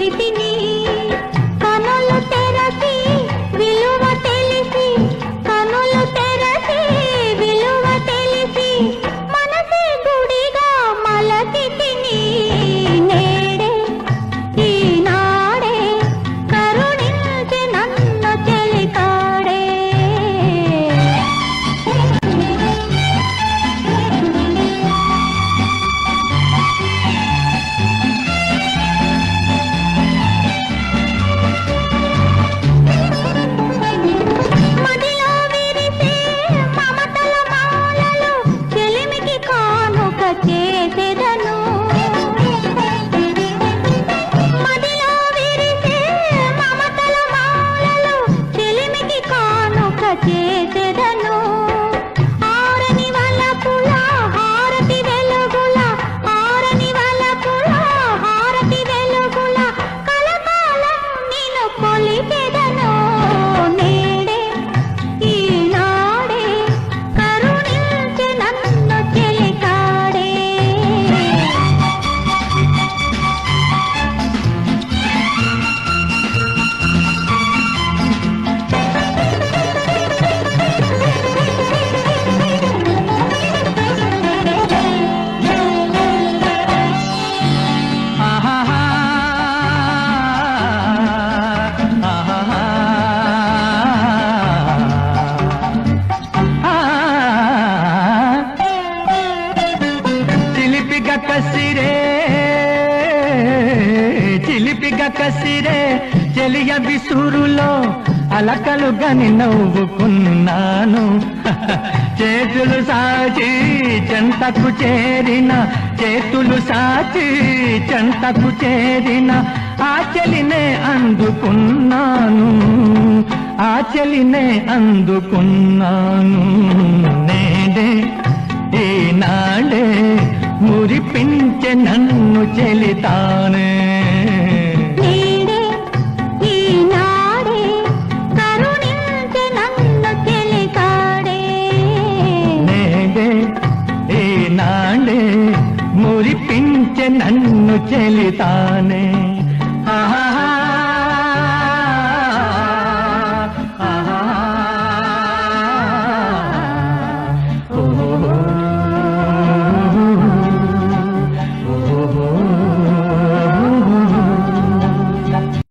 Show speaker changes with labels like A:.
A: మురిసిని కనులు తెరచి విలువ తెలిసి కనులు తెరచి విలువ తెలిసి మనసే గుడిగా మలచితిని నేడే ఈనాడే కరుణించి నన్ను చెలికాడే మదిలో విరిసే మమతల మాలలు చెలిమికి కానుక చేసెదను మదిలో విరిసే మమతల మాలలు చెలిమికి కానుక చేసెదను ఆరని వలపుల హారతి వెలుగుల ఆరని వలపుల హారతి వెలుగుల కలకాలం నిన్ను కొలిచెదను నేడే ఈనాడే కరుణించి నన్ను చెలికాడే
B: ఆహాహా, ఆహాహా, ఆ. చిలిపిగా కసిరే చెలియ విసురులో అలకలు గని నవ్వుకున్నాను చేతులు సాచి చెంతకు చేరిన చేతులు సాచి చెంతకు చేరిన ఆ చెలినే అందుకున్నాను ఆ చెలినే అందుకున్నాను నేడే ఈనాడే మురిపించే నన్ను చెలితానే
A: నేడే ఈనాడే కరుణించి నన్ను చెలికాడే
B: నేడే ఈనాడే మురిపించే నన్ను చెలితానే